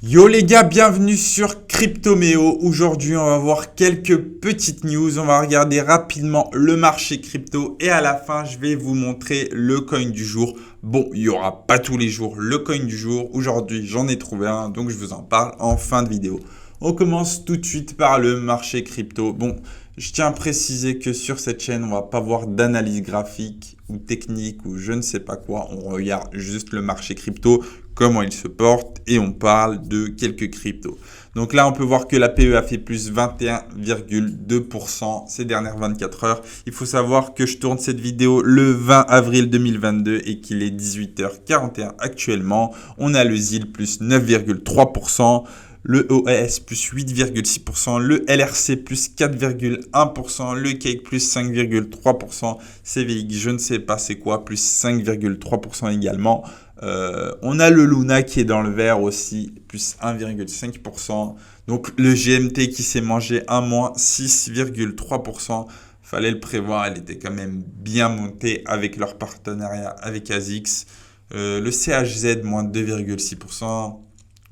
Yo les gars, bienvenue sur Cryptoméo. Aujourd'hui, on va voir quelques petites news. On va regarder rapidement le marché crypto et à la fin, je vais vous montrer le coin du jour. Bon, il n'y aura pas tous les jours le coin du jour. Aujourd'hui, j'en ai trouvé un, donc je vous en parle en fin de vidéo. On commence tout de suite par le marché crypto. Bon, je tiens à préciser que sur cette chaîne, on va pas voir d'analyse graphique ou technique ou je ne sais pas quoi. On regarde juste le marché crypto, comment il se porte et on parle de quelques cryptos. Donc là, on peut voir que la PE a fait plus 21,2% ces dernières 24 heures. Il faut savoir que je tourne cette vidéo le 20 avril 2022 et qu'il est 18h41 actuellement. On a le ZIL plus 9,3%. Le OAS plus 8,6%, le LRC plus 4,1%, le Cake plus 5,3%, CVX, je ne sais pas c'est quoi, plus 5,3% également. On a le Luna qui est dans le vert aussi, plus 1,5%. Donc le GMT qui s'est mangé un moins 6,3%. Fallait le prévoir, elle était quand même bien montée avec leur partenariat avec ASICS. Le CHZ moins 2,6%.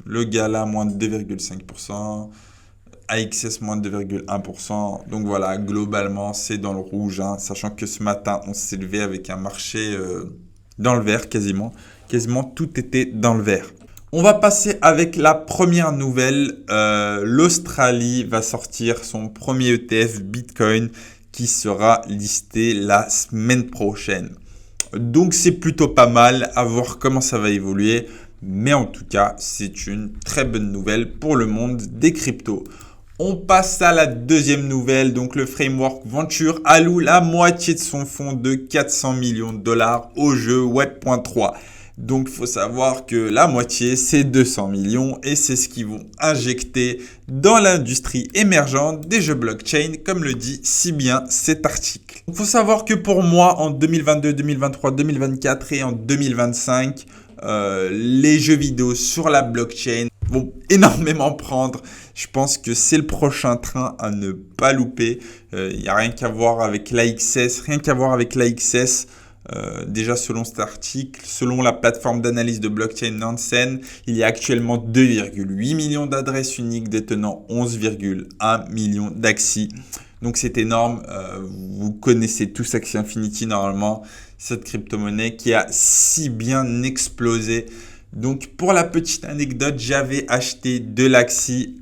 Le Gala, moins de 2,5%. AXS, moins de 2,1%. Donc voilà, globalement, c'est dans le rouge. Sachant que ce matin, on s'est levé avec un marché dans le vert quasiment. Quasiment tout était dans le vert. On va passer avec la première nouvelle. L'Australie va sortir son premier ETF Bitcoin qui sera listé la semaine prochaine. Donc c'est plutôt pas mal, à voir comment ça va évoluer. Mais en tout cas, c'est une très bonne nouvelle pour le monde des cryptos. On passe à la deuxième nouvelle. Donc le framework Venture alloue la moitié de son fonds de 400 millions de dollars au jeu Web.3. Donc, il faut savoir que la moitié, c'est 200 millions et c'est ce qu'ils vont injecter dans l'industrie émergente des jeux blockchain, comme le dit si bien cet article. Il faut savoir que pour moi, en 2022, 2023, 2024 et en 2025, les jeux vidéo sur la blockchain vont énormément prendre. Je pense que c'est le prochain train à ne pas louper. Il n'y a rien qu'à voir avec l'AXS, déjà selon cet article, selon la plateforme d'analyse de blockchain Nansen, il y a actuellement 2,8 millions d'adresses uniques détenant 11,1 millions d'Axi. Donc c'est énorme. Vous connaissez tous Axie Infinity normalement, cette crypto-monnaie qui a si bien explosé. Donc pour la petite anecdote, j'avais acheté de l'Axie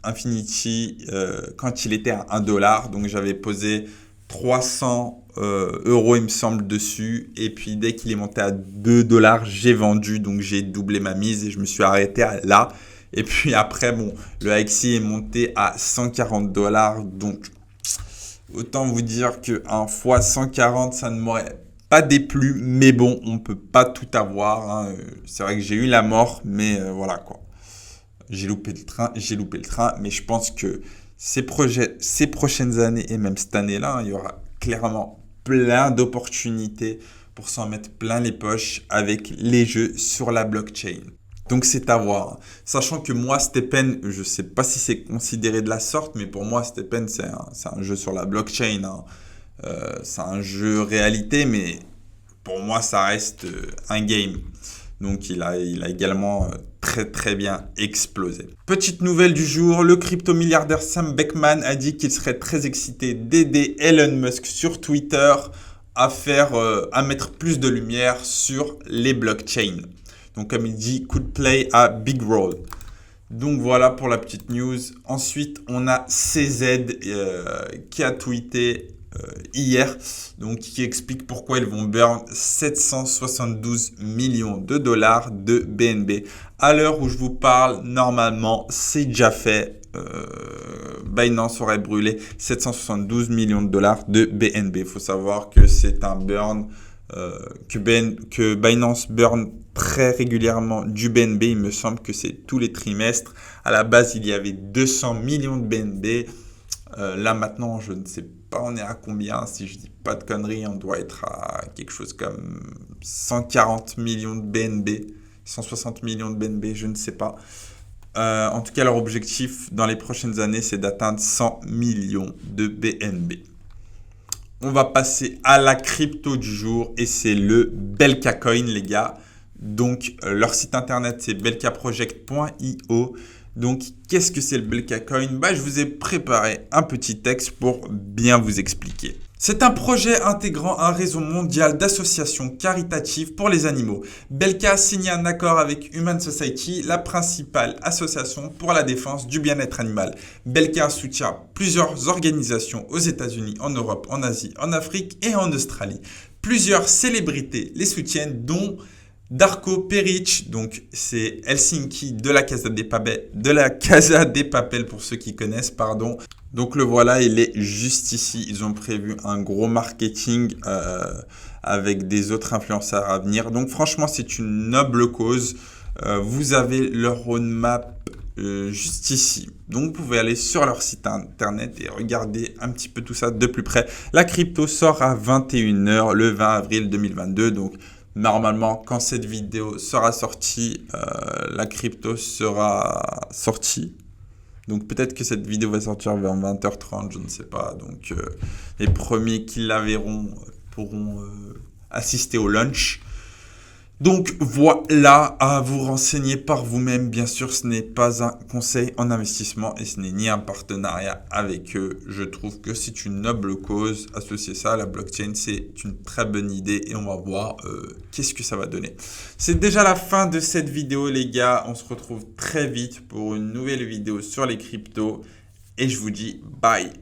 Infinity quand il était à 1 dollar. Donc j'avais posé 300 euros il me semble dessus et puis dès qu'il est monté à 2 dollars j'ai vendu, donc j'ai doublé ma mise et je me suis arrêté là. Et puis après bon, le AXI est monté à 140 dollars, donc autant vous dire que un fois 140 ça ne m'aurait pas déplu, mais bon, on peut pas tout avoir. C'est vrai que j'ai eu la mort, mais voilà quoi. J'ai loupé le train, mais je pense que ces prochaines années et même cette année-là, il y aura clairement plein d'opportunités pour s'en mettre plein les poches avec les jeux sur la blockchain. Donc c'est à voir. Sachant que moi, Stephen, je ne sais pas si c'est considéré de la sorte, mais pour moi, Stephen, c'est un jeu sur la blockchain. C'est un jeu réalité, mais pour moi, ça reste un game. Donc il a également très très bien explosé. Petite nouvelle du jour, le crypto-milliardaire Sam Beckman a dit qu'il serait très excité d'aider Elon Musk sur Twitter à mettre plus de lumière sur les blockchains. Donc comme il dit, could play a big role. Donc voilà pour la petite news. Ensuite, on a CZ qui a tweeté hier, donc qui explique pourquoi ils vont burn 772 millions de dollars de BNB. À l'heure où je vous parle, normalement, c'est déjà fait. Binance aurait brûlé 772 millions de dollars de BNB. Il faut savoir que c'est un burn que Binance burn très régulièrement du BNB. Il me semble que c'est tous les trimestres. À la base, il y avait 200 millions de BNB. Là maintenant, je ne sais pas on est à combien. Si je dis pas de conneries, on doit être à quelque chose comme 140 millions de BNB, 160 millions de BNB, je ne sais pas. En tout cas, leur objectif dans les prochaines années, c'est d'atteindre 100 millions de BNB. On va passer à la crypto du jour et c'est le Belka Coin, les gars. Donc, leur site internet, c'est belkaproject.io. Donc, qu'est-ce que c'est le Belka Coin? Je vous ai préparé un petit texte pour bien vous expliquer. C'est un projet intégrant un réseau mondial d'associations caritatives pour les animaux. Belka a signé un accord avec Human Society, la principale association pour la défense du bien-être animal. Belka soutient plusieurs organisations aux États-Unis, en Europe, en Asie, en Afrique et en Australie. Plusieurs célébrités les soutiennent, dont Darko Peric, donc c'est Helsinki de la Casa des Papel pour ceux qui connaissent, pardon. Donc le voilà, il est juste ici. Ils ont prévu un gros marketing avec des autres influenceurs à venir. Donc franchement, c'est une noble cause. Vous avez leur roadmap juste ici. Donc vous pouvez aller sur leur site internet et regarder un petit peu tout ça de plus près. La crypto sort à 21 h le 20 avril 2022. Donc normalement, quand cette vidéo sera sortie, la crypto sera sortie. Donc peut-être que cette vidéo va sortir vers 20 h 30, je ne sais pas. Donc les premiers qui la verront pourront assister au lunch. Donc voilà, à vous renseigner par vous-même. Bien sûr, ce n'est pas un conseil en investissement et ce n'est ni un partenariat avec eux. Je trouve que c'est une noble cause. Associer ça à la blockchain, c'est une très bonne idée et on va voir qu'est-ce que ça va donner. C'est déjà la fin de cette vidéo, les gars. On se retrouve très vite pour une nouvelle vidéo sur les cryptos et je vous dis bye.